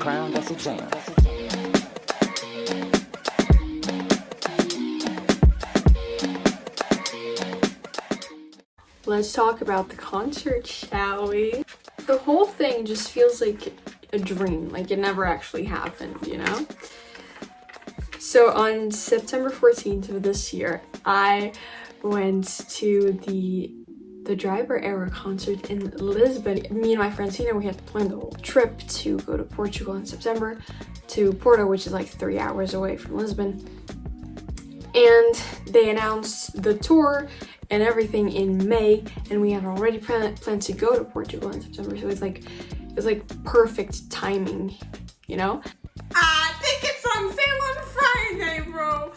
crown, that's a jam. Let's talk about the concert, shall we? The whole thing just feels like a dream, like it never actually happened, you know? So on September 14th of this year, I went to the Driver Era concert in Lisbon. Me and my friends, we had planned the whole trip to go to Portugal in September, to Porto, which is like 3 hours away from Lisbon. And they announced the tour and everything in May, and we had already planned to go to Portugal in September, so it was like perfect timing, you know? Tickets on sale on Friday, bro!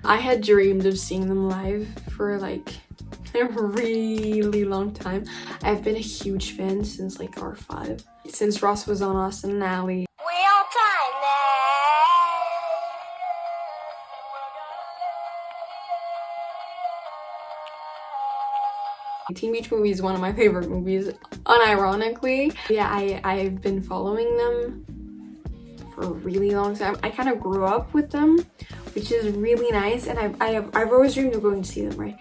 I had dreamed of seeing them live for like a really long time. I've been a huge fan since like R5. Since Ross was on Austin and Ally. Teen Beach Movie is one of my favorite movies, unironically. Yeah, I've been following them for a really long time. I kind of grew up with them, which is really nice, and I've always dreamed of going to see them, right?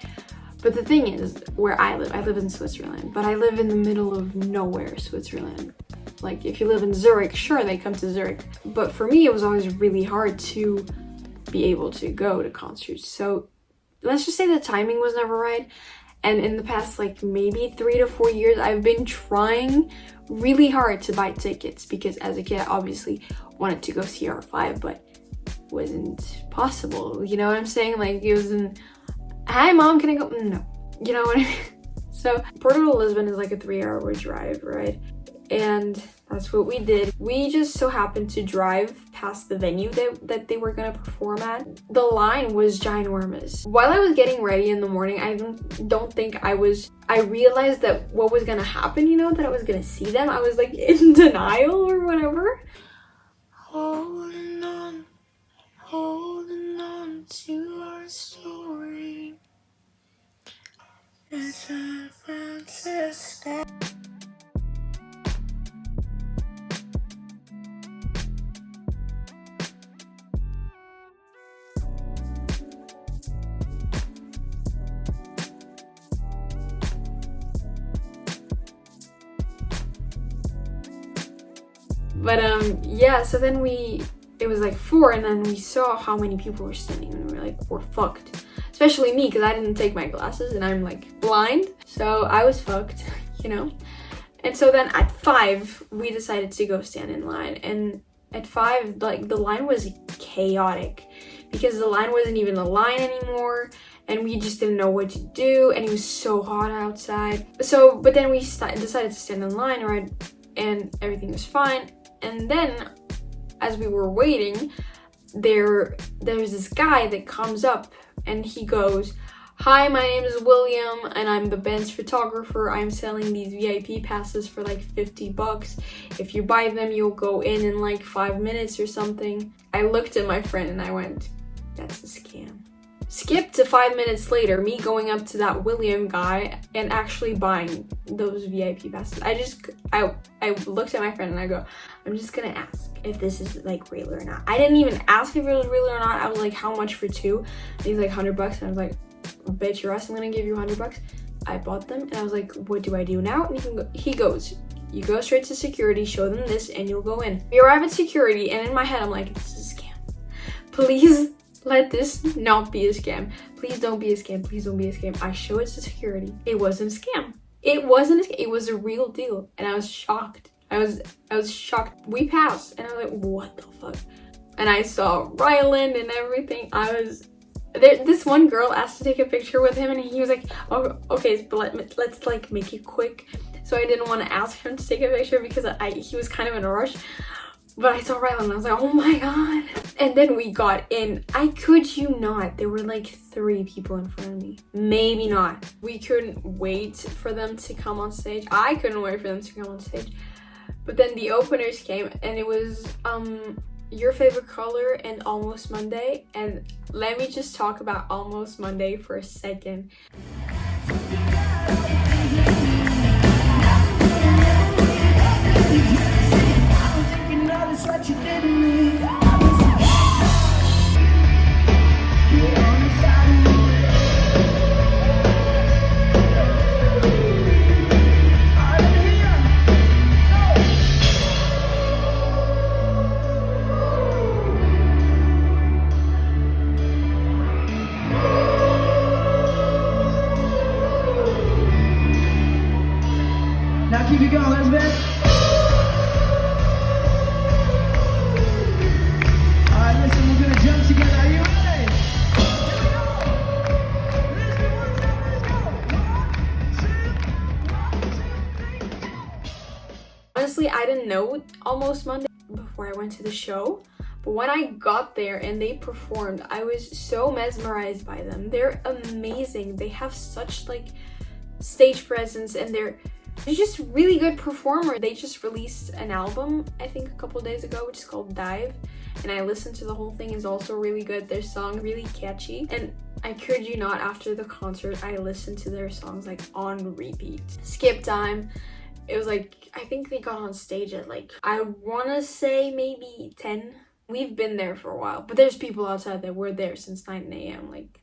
But the thing is, where I live in Switzerland, but I live in the middle of nowhere, Switzerland. Like, if you live in Zurich, sure, they come to Zurich. But for me, it was always really hard to be able to go to concerts. So let's just say the timing was never right. And in the past, like, maybe 3 to 4 years, I've been trying really hard to buy tickets because as a kid, I obviously wanted to go see R5, but wasn't possible. You know what I'm saying? Like, it wasn't, hi, Mom, can I go? No. You know what I mean? So, Porto to Lisbon is like a 3-hour drive, right? And that's what we did. We just so happened to drive past the venue that they were gonna perform at. The line was ginormous. While I was getting ready in the morning, I don't think I realized that what was gonna happen, you know, that I was gonna see them. I was like in denial or whatever. Holding on to our story. It's San Francisco. But yeah, so then it was like 4, and then we saw how many people were standing, and we were like, we're fucked. Especially me, because I didn't take my glasses and I'm like blind, so I was fucked, you know? And so then at 5, we decided to go stand in line, and at 5, like, the line was chaotic because the line wasn't even a line anymore, and we just didn't know what to do, and it was so hot outside. So, but then we decided to stand in line, right? And everything was fine. And then, as we were waiting, there's this guy that comes up and he goes, hi, my name is William and I'm the band's photographer. I'm selling these VIP passes for like $50. If you buy them, you'll go in like 5 minutes or something. I looked at my friend and I went, that's a scam. Skip to 5 minutes later, me going up to that William guy and actually buying those VIP passes. I looked at my friend and I go, I'm just gonna ask if this is like real or not. I didn't even ask if it was real or not. I was like, how much for 2? And he's like, $100. And I was like, bet your ass I'm gonna give you $100. I bought them and I was like, what do I do now? And he goes, you go straight to security, show them this, and you'll go in. We arrive at security, and in my head I'm like, this is a scam. Please let this not be a scam. Please don't be a scam. Please don't be a scam. I show it to security. It wasn't a scam. It wasn't a scam. It was a real deal. And I was shocked. I was shocked. We passed and I was like, what the fuck? And I saw Ryland and everything. This one girl asked to take a picture with him and he was like, oh, okay, but let's like make it quick. So I didn't want to ask him to take a picture because he was kind of in a rush. But I saw Ryland and I was like, oh my god. And then we got in. I kid you not, there were like 3 people in front of me. Maybe not. We couldn't wait for them to come on stage. I couldn't wait for them to come on stage. But then the openers came and it was Your Favorite Color and Almost Monday. And let me just talk about Almost Monday for a second. Now keep it going, let's bet. Alright, listen, we're gonna jump together. Are you ready? Here we go. Let's do one time, let's go. 1, 2, 1, 2, 3. Honestly, I didn't know Almost Monday before I went to the show. But when I got there and they performed, I was so mesmerized by them. They're amazing. They have such like stage presence and they're just really good performer. They just released an album, I think a couple days ago, which is called Dive. And I listened to the whole thing. It's also really good. Their song really catchy. And I kid you not, after the concert, I listened to their songs like on repeat. Skip Time. It was like, I think they got on stage at like, I wanna say maybe 10. We've been there for a while, but there's people outside that were there since 9 a.m. Like,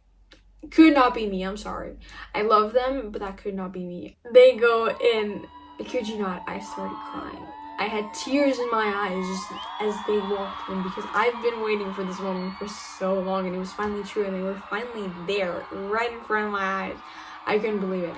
could not be me, I'm sorry. I love them, but that could not be me. They go in, I kid you not, I started crying. I had tears in my eyes just as they walked in because I've been waiting for this moment for so long and it was finally true and they were finally there, right in front of my eyes. I couldn't believe it.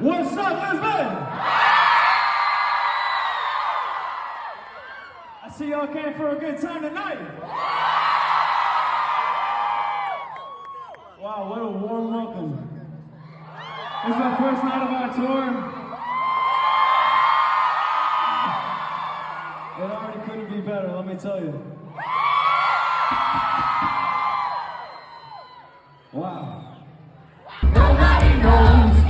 What's up, Lisbon? I see y'all came for a good time tonight. Wow, what a warm welcome. This is our first night of our tour. It already couldn't be better, let me tell you. Wow. Nobody knows.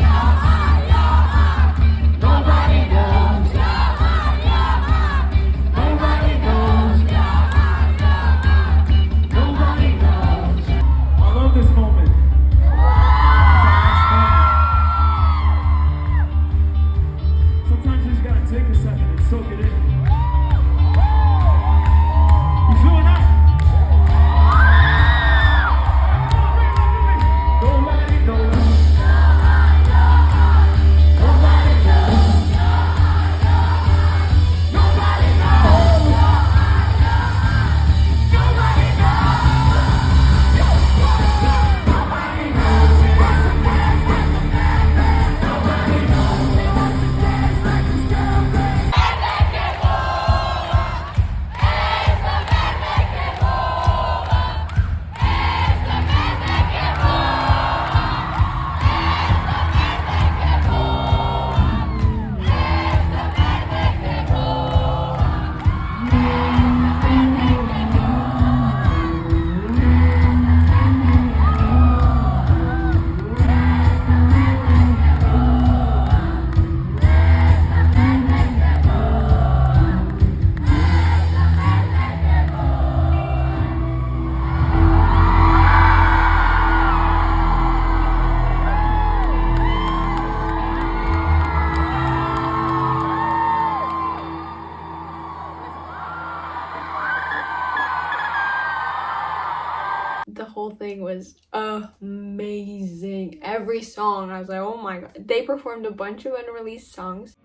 thing was amazing. Every song, I was like, oh my god. They performed a bunch of unreleased songs.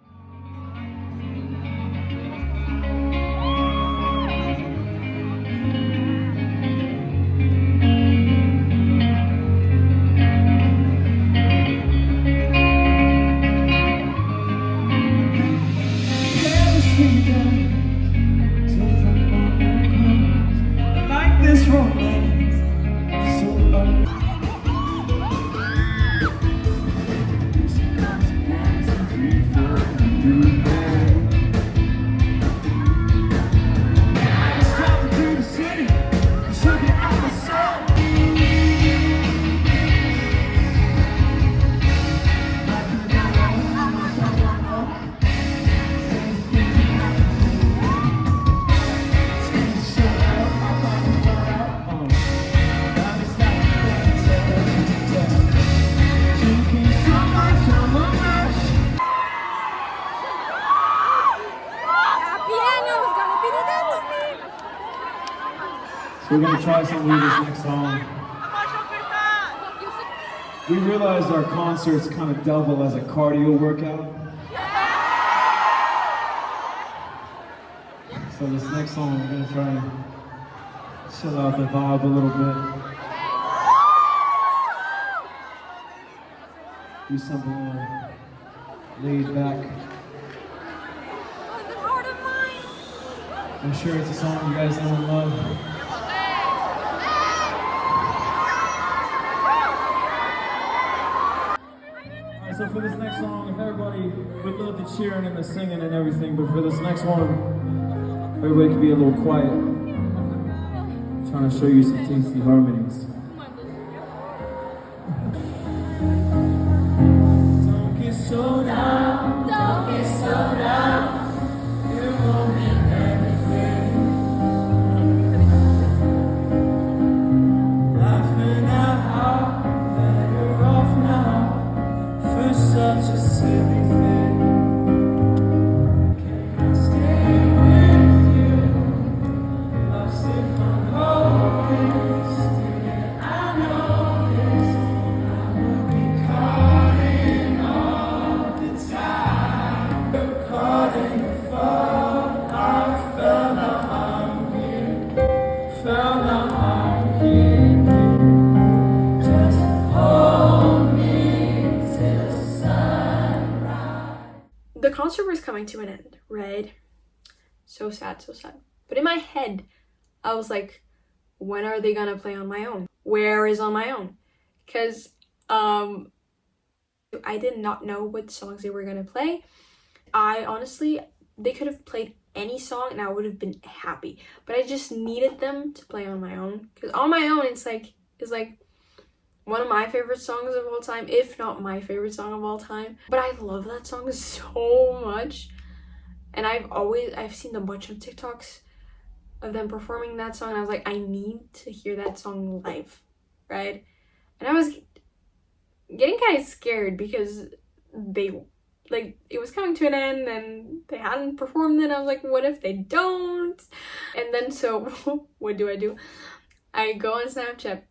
This romance, so we're gonna try something with this next song. We realized our concerts kind of double as a cardio workout. So this next song, we're gonna try and chill out the vibe a little bit. Do something a little laid back. I'm sure it's a song you guys know and love. So for this next song, if everybody, we'd love the cheering and the singing and everything, but for this next one, everybody can be a little quiet. I'm trying to show you some tasty harmonies. Don't get so down, don't get so down, it won't mean anything. Laughing out that you're off now. Such a silly thing. Can I stay with you? Lost if I'm hopeless. Still, I know this. I will be calling all the time. We're caught in the fall. I fell, now I'm here. Fell, now I'm here. Just hold me till the concert was coming to an end, right? So sad, so sad. But in my head, I was like, when are they gonna play On My Own? Where is On My Own? Because I did not know what songs they were gonna play. I honestly, they could have played any song and I would have been happy. But I just needed them to play On My Own. Because On My Own, is like one of my favorite songs of all time, if not my favorite song of all time. But I love that song so much. And I've seen a bunch of TikToks of them performing that song. And I was like, I need to hear that song live, right? And I was getting kind of scared because it was coming to an end and they hadn't performed it. I was like, what if they don't? And then so what do? I go on Snapchat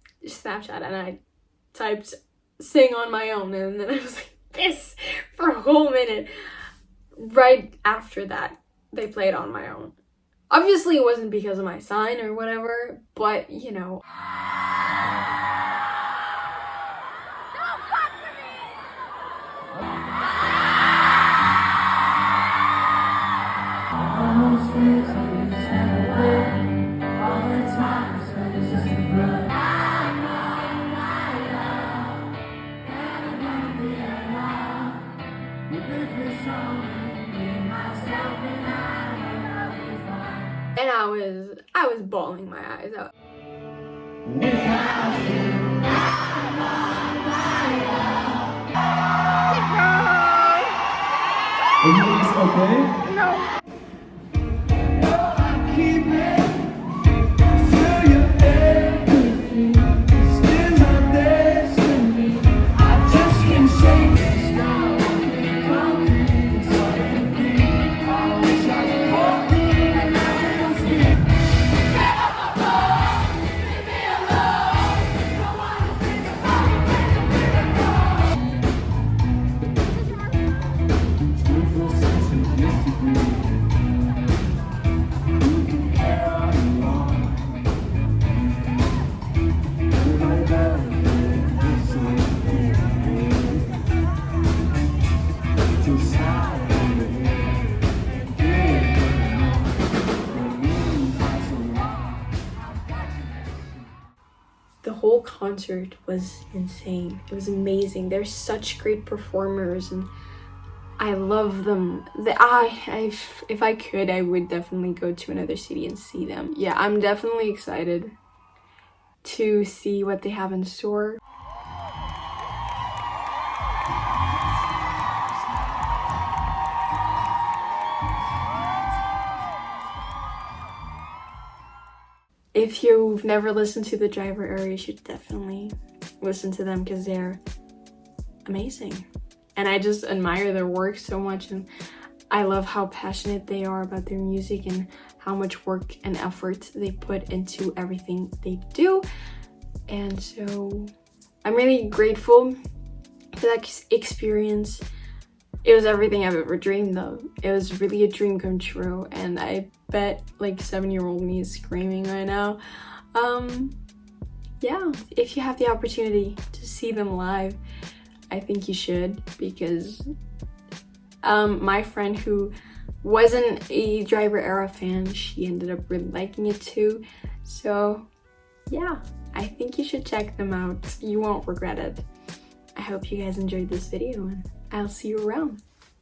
and I typed sing On My Own, and then I was like this for a whole minute. Right after that, they played On My Own. Obviously it wasn't because of my sign or whatever, but you know. And I was bawling my eyes out. Are you guys okay? No. whole concert was insane. It was amazing. They're such great performers and I love them. If I could, I would definitely go to another city and see them. Yeah, I'm definitely excited to see what they have in store. If you've never listened to the Driver Era, you should definitely listen to them because they're amazing. And I just admire their work so much, and I love how passionate they are about their music and how much work and effort they put into everything they do. And so I'm really grateful for that experience. It was everything I've ever dreamed of. It was really a dream come true, and I bet like 7-year-old me is screaming right now. Yeah, if you have the opportunity to see them live, I think you should, because my friend who wasn't a Driver Era fan, she ended up really liking it too. So yeah, I think you should check them out. You won't regret it. I hope you guys enjoyed this video and I'll see you around.